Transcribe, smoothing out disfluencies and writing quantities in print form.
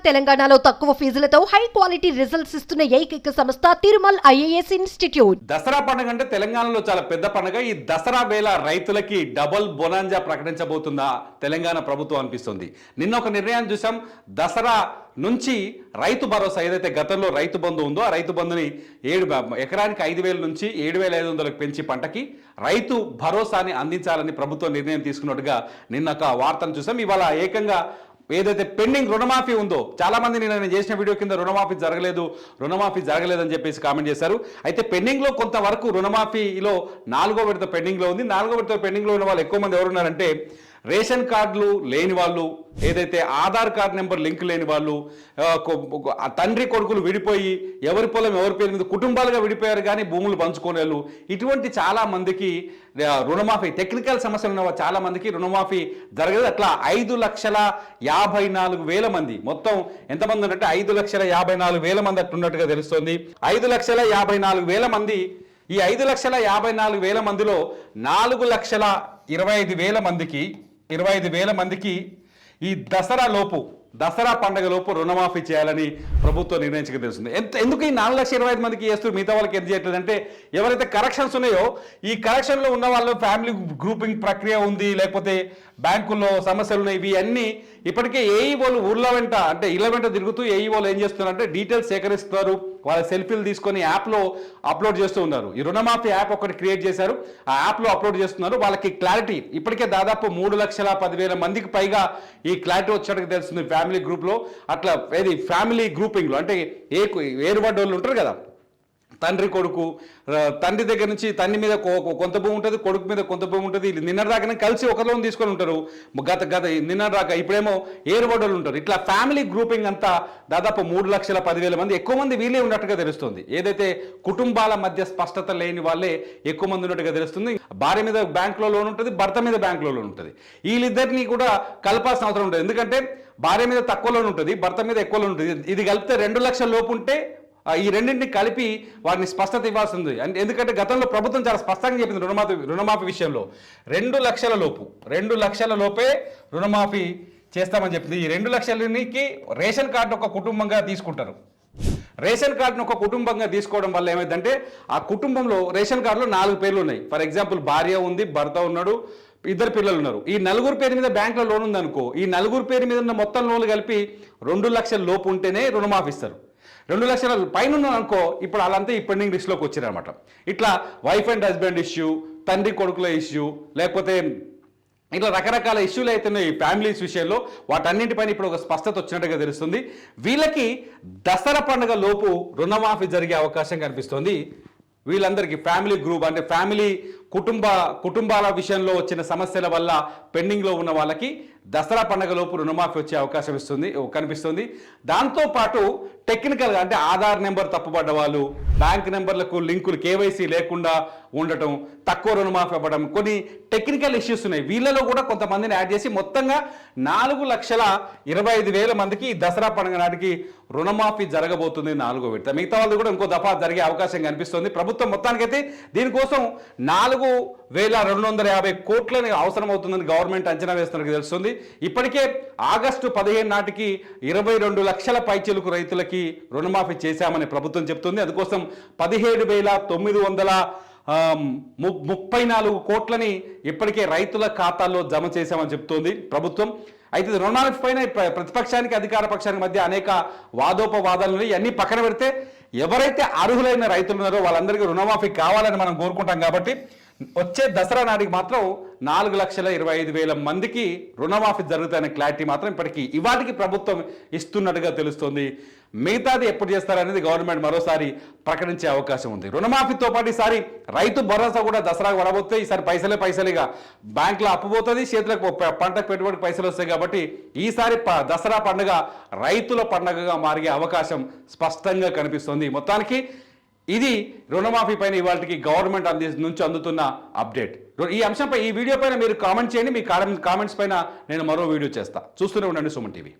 తెలంగాణలో తక్కువ ఫీజులతో high quality results ఇస్తున్న ఏకైక సంస్థ తిరుమల్ ఐఏఎస్ ఇన్స్టిట్యూట్. దసరా పండుగ అంటే తెలంగాణలో చాలా పెద్ద పండుగ. ఈ దసరా వేళ రైతులకి డబుల్ బొనాంజా ప్రకటించబోతుందా తెలంగాణ ప్రభుత్వం అనిపిస్తుంది. నిన్న ఒక నిర్ణయాన్ని చూసాం. దసరా నుంచి రైతు భరోసా ఏదైతే గతంలో రైతు బంధు ఉందో ఆ రైతు బంధుని ఎకరానికి 5,000 నుంచి 7,500లకు పెంచి పంటకి రైతు భరోసాని అందించాలని ప్రభుత్వం నిర్ణయం తీసుకున్నట్టుగా నిన్న ఒక వార్తను చూసాం. ఇవాళ ఏకంగా ఏదైతే పెండింగ్ రుణమాఫీ ఉందో చాలా మంది నేను చేసిన వీడియో కింద రుణమాఫీ జరగలేదని చెప్పేసి కామెంట్ చేశారు. అయితే పెండింగ్లో కొంతవరకు రుణమాఫీలో 4వ విడత పెండింగ్లో ఉంది. 4వ విడత పెండింగ్లో ఉన్న వాళ్ళు ఎక్కువ మంది ఎవరున్నారంటే రేషన్ కార్డులు లేని వాళ్ళు, ఏదైతే ఆధార్ కార్డు నెంబర్ లింక్ లేని వాళ్ళు, తండ్రి కొడుకులు విడిపోయి ఎవరి పొలం ఎవరి పేరు మీద కుటుంబాలుగా విడిపోయారు కానీ భూములు పంచుకునే వాళ్ళు, ఇటువంటి చాలా మందికి రుణమాఫీ టెక్నికల్ సమస్యలు ఉన్న చాలా మందికి రుణమాఫీ జరగదు. అట్లా 5,54,000 మంది, మొత్తం ఎంతమంది అంటే 5,54,000 మంది అట్టున్నట్టుగా తెలుస్తుంది. 5,54,000 మంది. ఈ 5,54,000 మందిలో 4,25,000 మందికి ఈ దసరా పండుగ లోపు రుణమాఫీ చేయాలని ప్రభుత్వం నిర్ణయించక తెలుస్తుంది. ఎందుకు ఈ 4,25,000 మందికి చేస్తూ మిగతా వాళ్ళకి ఎంత చేయట్లేదు అంటే ఎవరైతే కరెక్షన్స్ ఉన్నాయో ఈ కరెక్షన్లో ఉన్న వాళ్ళు ఫ్యామిలీ గ్రూపింగ్ ప్రక్రియ ఉంది, లేకపోతే బ్యాంకుల్లో సమస్యలు ఉన్నాయి. ఇవి అన్నీ ఇప్పటికే ఏఈఓలు ఊర్ల వెంట అంటే ఇళ్ళ వెంట తిరుగుతూ ఏఈఓలు ఏం చేస్తున్నారంటే డీటెయిల్స్ సేకరిస్తారు, వాళ్ళ సెల్ఫీలు తీసుకొని యాప్లో అప్లోడ్ చేస్తూ ఉన్నారు. ఈ రుణమాఫీ యాప్ ఒకటి క్రియేట్ చేశారు, ఆ యాప్లో అప్లోడ్ చేస్తున్నారు. వాళ్ళకి క్లారిటీ ఇప్పటికే దాదాపు 3,10,000 మందికి పైగా ఈ క్లారిటీ వచ్చేటట్టు తెలుస్తుంది ఫ్యామిలీ గ్రూప్లో. అట్లా ఏది ఫ్యామిలీ గ్రూపింగ్లో అంటే ఏరుబడ్డ వాళ్ళు ఉంటారు కదా, తండ్రి కొడుకు, తండ్రి దగ్గర నుంచి తండ్రి మీద కొంత భూమి ఉంటుంది, కొడుకు మీద కొంత భూమి ఉంటుంది. నిన్నటిదాకానే కలిసి ఒక లోన్ తీసుకొని ఉంటారు. నిన్నటిదాకా ఇప్పుడేమో ఏరుబడ్డలు ఉంటారు. ఇట్లా ఫ్యామిలీ గ్రూపింగ్ అంతా దాదాపు 3,10,000 మంది, ఎక్కువ మంది వీళ్ళే ఉన్నట్టుగా తెలుస్తుంది. ఏదైతే కుటుంబాల మధ్య స్పష్టత లేని వాళ్ళే ఎక్కువ మంది ఉన్నట్టుగా తెలుస్తుంది. భార్య మీద బ్యాంకులో లోన్ ఉంటుంది, భర్త మీద బ్యాంకులో లోన్ ఉంటుంది. వీళ్ళిద్దరిని కూడా కలపాల్సిన అవసరం ఉంటుంది. ఎందుకంటే భార్య మీద తక్కువ లోన్ ఉంటుంది, భర్త మీద ఎక్కువ లోన్ ఉంటుంది. ఇది కలిపితే 2 లక్షల లోపు ఉంటే ఈ రెండింటిని కలిపి వారిని స్పష్టత ఇవ్వాల్సి ఉంది. ఎందుకంటే గతంలో ప్రభుత్వం చాలా స్పష్టంగా చెప్పింది రుణమాఫీ విషయంలో 2 లక్షల లోపే రుణమాఫీ చేస్తామని చెప్పింది. ఈ 2 లక్షలకి రేషన్ కార్డు ఒక కుటుంబంగా తీసుకుంటారు. రేషన్ కార్డును ఒక కుటుంబంగా తీసుకోవడం వల్ల ఏమైందంటే ఆ కుటుంబంలో రేషన్ కార్డులో 4 పేర్లు ఉన్నాయి. ఫర్ ఎగ్జాంపుల్ భార్య ఉంది, భర్త ఉన్నాడు, 2 పిల్లలు ఉన్నారు. ఈ 4 పేరు మీద బ్యాంకులో లోన్ ఉందనుకో, ఈ 4 పేరు మీద ఉన్న మొత్తం లోన్లు కలిపి 2 లక్షల లోపు ఉంటేనే రుణమాఫీ ఇస్తారు. 2 లక్షల పైన అనుకో ఇప్పుడు వాళ్ళంతా ఈ పెండింగ్ లిస్ట్లోకి వచ్చారనమాట. ఇట్లా వైఫ్ అండ్ హస్బెండ్ ఇష్యూ, తండ్రి కొడుకుల ఇష్యూ, లేకపోతే ఇట్లా రకరకాల ఇష్యూలు అవుతున్నాయి ఈ ఫ్యామిలీస్ విషయంలో. వాటన్నింటిపైన ఇప్పుడు ఒక స్పష్టత వచ్చినట్టుగా తెలుస్తుంది. వీళ్ళకి దసరా పండుగ లోపు రుణమాఫీ జరిగే అవకాశం కనిపిస్తుంది. వీళ్ళందరికీ ఫ్యామిలీ గ్రూప్ అంటే ఫ్యామిలీ కుటుంబాల విషయంలో వచ్చిన సమస్యల వల్ల పెండింగ్లో ఉన్న వాళ్ళకి దసరా పండుగలోపు రుణమాఫీ వచ్చే అవకాశం కనిపిస్తుంది. దాంతోపాటు టెక్నికల్గా అంటే ఆధార్ నెంబర్ తప్పుపడ్డ వాళ్ళు, బ్యాంక్ నెంబర్లకు లింకులు కేవైసీ లేకుండా ఉండటం, తక్కువ రుణమాఫీ అవ్వడం, కొన్ని టెక్నికల్ ఇష్యూస్ ఉన్నాయి. వీళ్ళలో కూడా కొంతమందిని యాడ్ చేసి మొత్తంగా 4,25,000 మందికి దసరా పండుగ నాటికి రుణమాఫీ జరగబోతుంది 4వ విడత. మిగతా వాళ్ళు కూడా ఇంకో దఫా జరిగే అవకాశం కనిపిస్తుంది. ప్రభుత్వం మొత్తానికైతే దీనికోసం 4,250 కోట్లని అవసరం అవుతుందని గవర్నమెంట్ అంచనా వేస్తున్నట్టు తెలుస్తుంది. ఇప్పటికే ఆగస్టు 15 నాటికి 22 లక్షల పైచిలుకు రైతులకి రుణమాఫీ చేశామని ప్రభుత్వం చెప్తుంది. అందుకోసం 17,934 కోట్లని ఇప్పటికే రైతుల ఖాతాల్లో జమ చేశామని చెప్తోంది ప్రభుత్వం. అయితే రుణమాఫీ పైన ప్రతిపక్షానికి అధికార పక్షానికి మధ్య అనేక వాదోపవాదాలు ఇవన్నీ పక్కన పెడితే ఎవరైతే అర్హులైన రైతులు ఉన్నారో వాళ్ళందరికీ రుణమాఫీ కావాలని మనం కోరుకుంటాం. కాబట్టి వచ్చే దసరా నాటికి మాత్రం 4,25,000 మందికి రుణమాఫీ జరుగుతాయనే క్లారిటీ మాత్రం ఇప్పటికీ ఇవాటికి ప్రభుత్వం ఇస్తున్నట్టుగా తెలుస్తుంది. మిగతాది ఎప్పుడు చేస్తారనేది గవర్నమెంట్ మరోసారి ప్రకటించే అవకాశం ఉంది. రుణమాఫీతో పాటు ఈసారి రైతు భరోసా కూడా దసరాకు పడబోతే ఈసారి పైసలేగా బ్యాంకులో అప్పుపోతుంది, చేతులకు పంటకు పెట్టుబడికి పైసలు వస్తాయి. కాబట్టి ఈసారి దసరా పండుగ రైతుల పండుగగా మారే అవకాశం స్పష్టంగా కనిపిస్తుంది. మొత్తానికి ఇది రుణమాఫీ పైన ఇవాళకి గవర్నమెంట్ నుంచి అందుతున్న అప్డేట్. ఈ అంశంపై ఈ వీడియో పైన మీరు కామెంట్ చేయండి. మీ కామెంట్స్ పైన నేను మరో వీడియో చేస్తా. చూస్తూనే ఉండండి సుమన్ టీవీ.